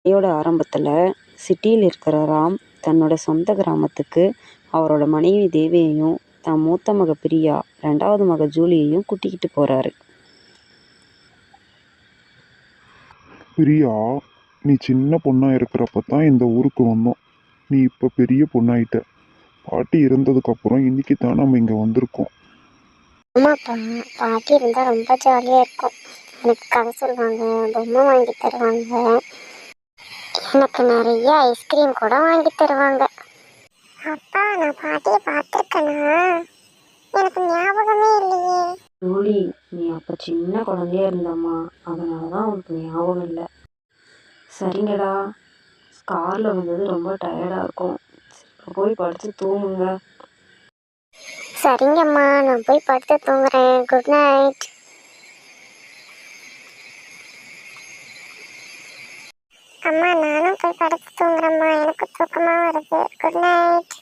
கதையோட ஆரம்பத்தில் சிட்டியில் இருக்கிற ராம் தன்னோட சொந்த கிராமத்துக்கு அவரோட மனைவி தேவியையும் தான் மூத்த மக பிரியா, ரெண்டாவது மக ஜூலியையும் கூட்டிக்கிட்டு போறாரு. பிரியா, நீ சின்ன பொண்ணா இருக்கிறப்ப தான் இந்த ஊருக்கு வந்தோம். நீ இப்போ பெரிய பொண்ணாயிட்ட. பாட்டி இருந்ததுக்கு அப்புறம் இன்னைக்கு தான் நம்ம இங்கே வந்திருக்கோம். ஆமாப்பா, பாட்டி இருந்தால் ரொம்ப ஜாலியாக இருக்கும். எனக்கு கதை சொல்லுவாங்க, பொம்மை வாங்கி தருவாங்க, எனக்கு நிறைய ஐஸ்கிரீம் கூட வாங்கி தருவாங்க. அப்பா, நான் பாட்டியை பார்த்துருக்கேனா? எனக்கு ஞாபகமே இல்லையே. ஜூலி, நீ அப்போ சின்ன குழந்தையா இருந்தம்மா, அதனால தான் உனக்கு ஞாபகம் இல்லை. சரிங்கடா, காரில் வந்தது ரொம்ப டயர்டாக இருக்கும், போய் படுத்து தூங்குங்க. சரிங்கம்மா, நான் போய் படுத்து தூங்குறேன். Good night. அம்மா, நானும் போய் படுத்து தூங்குறேம்மா, எனக்கு தூக்கமாக வருது. Good night.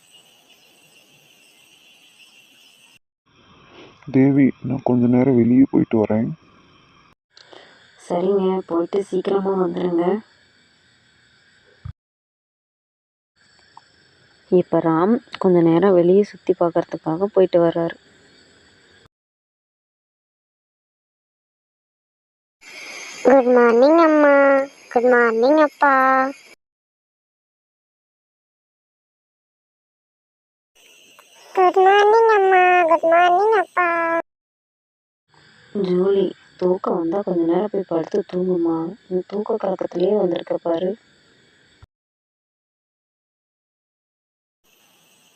தேவி, நான் கொஞ்ச நேரம் வெளியே போயிட்டு வரேன். சரிங்க, போயிட்டு சீக்கிரமாக வந்துடுங்க. இப்போ ராம் கொஞ்ச நேரம் வெளியே சுற்றி பார்க்கறதுக்காக போயிட்டு வர்றாரு. குட் மார்னிங் அம்மா. குட் மார்னிங் அப்பா. குட் மார்னிங் அம்மா. குட் மார்னிங் அப்பா. ஜூலி, தூக்கம் வந்தால் கொஞ்ச நேரம் போய் படுத்து தூங்குமா. நீ தூக்க கலக்கத்துலேயே வந்திருக்க பாரு.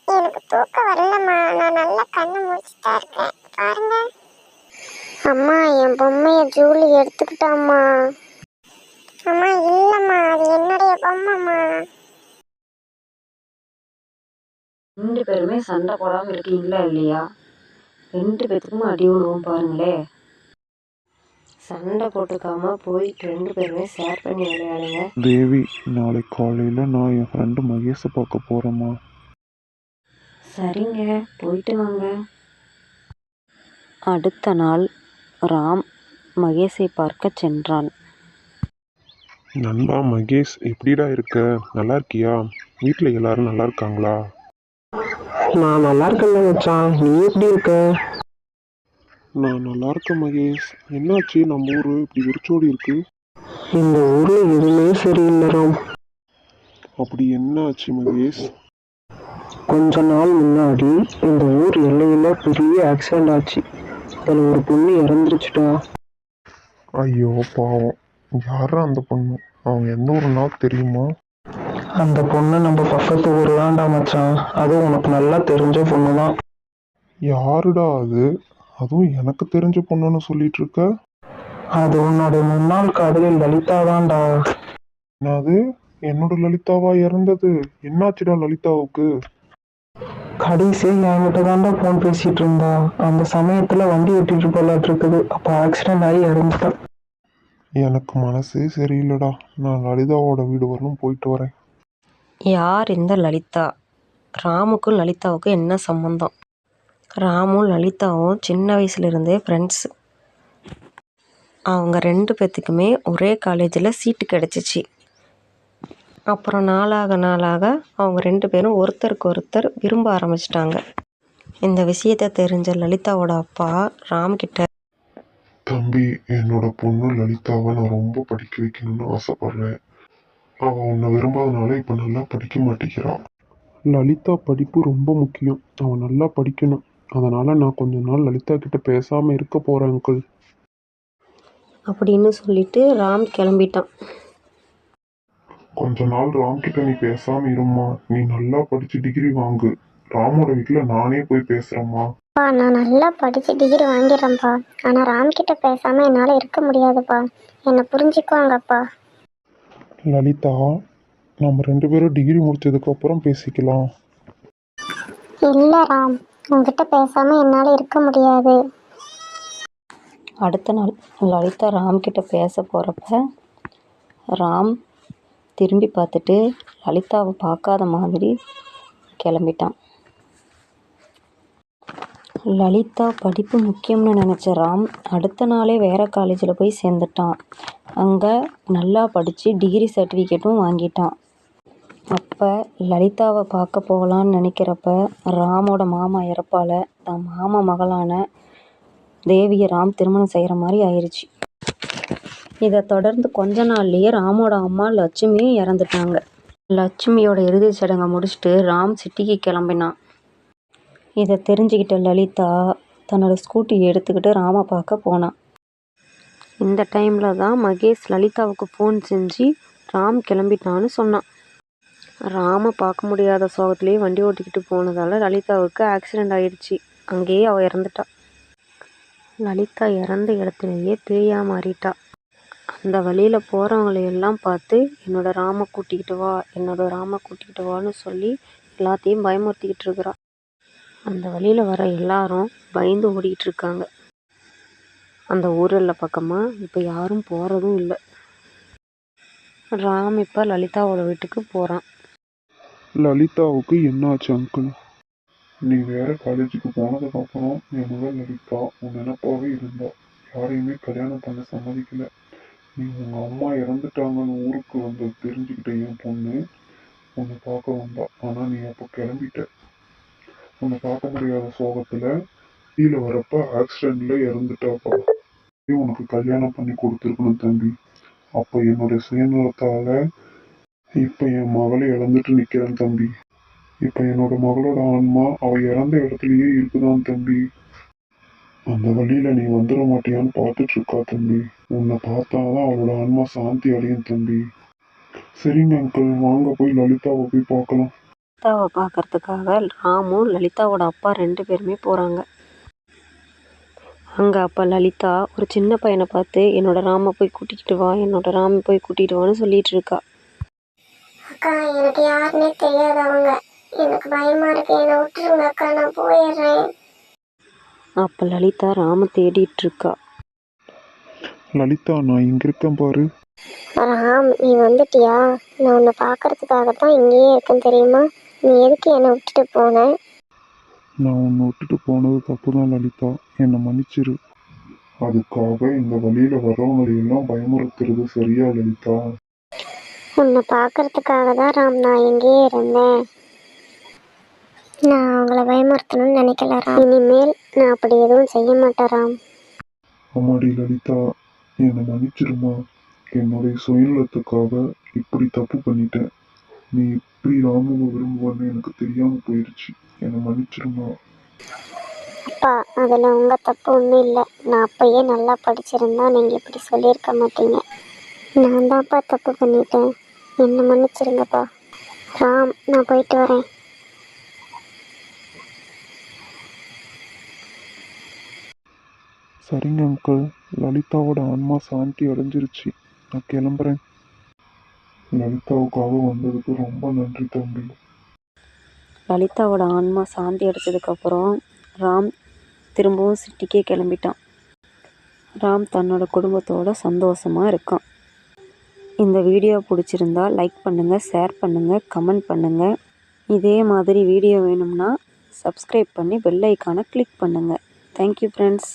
எனக்கு தூக்கம் வரலம்மா, நான் நல்லா கண்ணு முடிச்சுட்டா இருக்கேன். பாருங்க அம்மா, என் பொம்மைய ஜூலி எடுத்துக்கிட்டாம்மா. அம்மா, இல்லம்மா, அது என்னுடைய பொம்மைம்மா. ரெண்டு பேருமே சண்டை போடாமல் இருக்கீங்களா இல்லையா? ரெண்டு பேத்துக்கும் அடி விடுவோம் பாருங்களே. சண்டை போட்டுக்காம போய் ரெண்டு பேருமே ஷேர் பண்ணி விளையாடுங்க. தேவி, நாளைக்கு காலையில் நான் என் ஃப்ரெண்டு மகேஷை பார்க்க போகிறேம்மா. சரிங்க, போயிட்டு வாங்க. அடுத்த நாள் ராம் மகேஷை பார்க்க சென்றான். நண்பா மகேஷ், எப்படிடா இருக்க? நல்லா இருக்கியா? வீட்டில் எல்லாரும் நல்லா இருக்காங்களா? நான் நல்லா இருக்கேன்ல மச்சான், நீ எப்படி இருக்க? நான் நல்லா இருக்கேன் மகேஷ். என்னாச்சு நம்ம ஊர் இப்படி வெறிச்சோடி இருக்கு? இந்த ஊர்ல எதுவுமே சரியில்லை ராம். அப்படி என்னாச்சு மகேஷ்? கொஞ்ச நாள் முன்னாடி இந்த ஊர் எல்லையில பெரிய ஆக்சிடென்ட் ஆச்சு. அதில் ஒரு பொண்ணு இறந்துருச்சுட்டா. ஐயோ பாவம். யாரா அந்த பொண்ணு? அவங்க எந்த ஊருன்னா தெரியுமா? அந்த பொண்ணு நம்ம பக்கத்து ஊர் தான்டா மச்சான். அதுவும் உனக்கு நல்லா தெரிஞ்ச பொண்ணு தான். யாருடா அது? அதுவும் எனக்கு தெரிஞ்ச பொண்ணுன்னு சொல்லிட்டு இருக்க? அது உன்னோட முன்னாள் காதலி லலிதா தான்டா. என்னது? என்னோட லலிதாவா இறந்தது? என்னாச்சுடா லலிதாவுக்கு? கடைசி என்கிட்ட தான்டா ஃபோன் பேசிட்டு இருந்தா. அந்த சமயத்துல வண்டி ஓட்டிட்டு போலாட்டு இருக்குது. அப்போ ஆக்சிடென்ட் ஆகி இறந்துட்டா. எனக்கு மனசே சரியில்லைடா. நான் லலிதாவோட வீடு வரணும், போயிட்டு வரேன். யார் இந்த லலிதா? ராமுக்கும் லலிதாவுக்கும் என்ன சம்மந்தம்? ராமும் லலிதாவும் சின்ன வயசுலேருந்தே ஃப்ரெண்ட்ஸு. அவங்க ரெண்டு பேர்த்துக்குமே ஒரே காலேஜில் சீட்டு கிடச்சிச்சு. அப்புறம் நாளாக அவங்க ரெண்டு பேரும் ஒருத்தருக்கு ஒருத்தர் விரும்ப ஆரம்பிச்சிட்டாங்க. இந்த விஷயத்தை தெரிஞ்ச லலிதாவோட அப்பா ராம்கிட்ட, தம்பி, என்னோட பொண்ணு லலிதாவை நான் ரொம்ப படிக்க வைக்கணும்னு ஆசைப்படுறேன். அவள் உன்னை விரும்பாதனால இப்போ நல்லா படிக்க மாட்டேங்கிறான். லலிதா படிப்பு ரொம்ப முக்கியம். அவன் நல்லா படிக்கணும். அதனால நான் கொஞ்ச நாள் லலிதா கிட்ட பேசாமல் இருக்க போகிறேன் அங்கிள் அப்படின்னு சொல்லிட்டு ராம் கிளம்பிட்டான். கொஞ்ச நாள் ராம் கிட்ட நீ பேசாமல் இருமா. நீ நல்லா படித்து டிகிரி வாங்கு. ராமோட வீட்டில் நானே போய் பேசுகிறேம்மா. அப்பா, நான் நல்லா படித்து டிகிரி வாங்கிடுறேன்ப்பா. ஆனால் ராம்கிட்ட பேசாமல் என்னால் இருக்க முடியாதுப்பா. என்னை புரிஞ்சுக்குவாங்கப்பா. லலிதா, நம்ம ரெண்டு பேரும் டிகிரி முடிச்சதுக்கு அப்புறம் பேசிக்கலாம். இல்லை ராம், உங்ககிட்ட பேசாமல் என்னால் இருக்க முடியாது. அடுத்த நாள் லலிதா ராம்கிட்ட பேச போகிறப்ப ராம் திரும்பி பார்த்துட்டு லலிதாவை பார்க்காத மாதிரி கிளம்பிட்டான். லலிதா படிப்பு முக்கியம்னு நினச்ச ராம் அடுத்த நாளே வேறு காலேஜில் போய் சேர்ந்துட்டான். அங்கே நல்லா படித்து டிகிரி சர்டிஃபிகேட்டும் வாங்கிட்டான். அப்போ லலிதாவை பார்க்க போகலான்னு நினைக்கிறப்ப ராமோட மாமா இறப்பால் தன் மாமா மகளான தேவியை ராம் திருமணம் செய்கிற மாதிரி ஆயிடுச்சு. இதை தொடர்ந்து கொஞ்ச நாள்லேயே ராமோட அம்மா லட்சுமியும் இறந்துட்டாங்க. லட்சுமியோட இறுதிச் சடங்கை முடிச்சுட்டு ராம் சிட்டிக்கு கிளம்பினான். இதை தெரிஞ்சுக்கிட்ட லலிதா தன்னோட ஸ்கூட்டி எடுத்துக்கிட்டு ராமை பார்க்க போனான். இந்த டைமில் தான் மகேஷ் லலிதாவுக்கு ஃபோன் செஞ்சு ராம் கிளம்பிட்டான்னு சொன்னான். ராமை பார்க்க முடியாத சோகத்திலேயே வண்டி ஓட்டிக்கிட்டு போனதால் லலிதாவுக்கு ஆக்சிடெண்ட் ஆகிடுச்சு. அங்கேயே அவள் இறந்துட்டா. லலிதா இறந்த இடத்துலையே பேயா மாறிட்டா. அந்த வழியில் போகிறவங்களையெல்லாம் பார்த்து என்னோட ராமை கூட்டிக்கிட்டு வா, என்னோட ராமை கூட்டிக்கிட்டு வான்னு சொல்லி எல்லாத்தையும் பயமுறுத்திக்கிட்டு இருக்கிறா. அந்த வழியில் வர எல்லாரும் பயந்து ஓடிக்கிட்டு இருக்காங்க. அந்த ஊரில் பக்கமாக இப்போ யாரும் போகிறதும் இல்லை. ராம் இப்போ லலிதாவோட வீட்டுக்கு போகிறான். லலிதாவுக்கு என்னாச்சு அங்கிள்? நீ வேற காலேஜுக்கு போனதுக்கப்புறம் என் மகள் லலிதா உன் நினைப்பாவே இருந்தா. யாரையுமே கல்யாணம் பண்ண சம்மதிக்கல. நீ உங்கள் அம்மா இறந்துட்டாங்கன்னு ஊருக்கு வந்தது தெரிஞ்சுக்கிட்ட என் பொண்ணு உன்னை பார்க்க வந்தா. ஆனால் நீ அப்போ கிளம்பிட்ட. உன்னை பார்க்க முடியாத சோகத்தில் கீழே வரப்ப ஆக்சிடெண்ட்ல இறந்துட்டாப்பா. உனக்கு கல்யாணம் பண்ணி கொடுத்துருக்கணும் தம்பி. அப்போ என்னுடைய சுயநலத்தால் இப்போ என் மகளை இழந்துட்டு நிற்கிறேன் தம்பி. இப்போ என்னோட மகளோட ஆன்மா அவள் இறந்த இடத்துலையே இருக்குதான் தம்பி. அந்த வழியில் நீ வந்துட மாட்டியான்னு பார்த்துட்டு இருக்கா தம்பி. உன்னை பார்த்தாதான் அவளோட ஆன்மா சாந்தி அடையும் தம்பி. சரிங்க அங்கிள், வாங்க போய் லலிதாவை போய் பார்க்கலாம். லலிதாவை பார்க்கறதுக்காக ராமும் லலிதாவோட அப்பா 2 பேருமே போகிறாங்க. அங்கே அப்போ லலிதா ஒரு சின்ன பையனை பார்த்து என்னோட ராமை போய் கூட்டிகிட்டு வா, என்னோட ராமை போய் கூட்டிகிட்டு வான்னு சொல்லிட்டு இருக்கா. அக்கா எனக்கு யாருன்னே தெரியாதவங்க, எனக்கு பயமா இருக்கு, என்னை விட்டுருங்க அக்கா, நான் போயிடுறேன். அப்போ லலிதா ராமை தேடிட்டு இருக்கா. லலிதா, நான் இங்கே இருக்கேன் பாரு. ராம், நீ வந்துட்டியா? நான் உன்னை பார்க்கறதுக்காகத்தான் இங்கேயே இருக்கேன் தெரியுமா? நீ எதுக்கு என்னை விட்டுட்டு போன? நான் உன்னை விட்டுட்டு போனது தப்பு தான் லலிதா, என்னை மன்னிச்சிரு. அதுக்காக இந்த வழியில் வர்றவங்களையெல்லாம் பயமுறுத்துறது சரியா லலிதா? உன்னை பார்க்கறதுக்காக தான் ராம் நான் எங்கேயே இருந்தேன். நான் அவங்கள பயமுறுத்தணும்னு நினைக்கல ராம். இனிமேல் நான் அப்படி எதுவும் செய்ய மாட்டேன் ராம். அம்மாடி லலிதா, என்னை மன்னிச்சிருமா. என்னுடைய சுயநலத்துக்காக இப்படி தப்பு பண்ணிட்டேன். நீ இப்படி ராமுவை விரும்புவான்னு எனக்கு தெரியாமல் போயிடுச்சு. என்னை மன்னிச்சிருமா. அப்பா, அதில் உங்கள் தப்பு ஒன்றும் இல்லை. நான் அப்பயே நல்லா படிச்சிருந்தா நீங்கள் இப்படி சொல்லியிருக்க மாட்டீங்க. நான் தான்ப்பா தப்பு பண்ணிட்டேன். என்னை மன்னிச்சிருங்கப்பா. ராம், நான் போயிட்டு வரேன். சரிங்க அங்கிள், லலிதாவோட ஆன்மா சாந்தி அடைஞ்சிருச்சு. நான் கிளம்புறேன். லலிதாவுக்காக வந்ததுக்கு ரொம்ப நன்றி தம்பி. லலிதாவோட ஆன்மா சாந்தி அடைச்சதுக்கப்புறம் ராம் திரும்பவும் சிட்டிக்கே கிளம்பிட்டான். ராம் தன்னோட குடும்பத்தோட சந்தோஷமாக இருக்கான். இந்த வீடியோ பிடிச்சிருந்தா லைக் பண்ணுங்கள், ஷேர் பண்ணுங்கள், கமெண்ட் பண்ணுங்கள். இதே மாதிரி வீடியோ வேணும்னா சப்ஸ்கிரைப் பண்ணி பெல் ஐக்கானை கிளிக் பண்ணுங்கள். Thank you friends.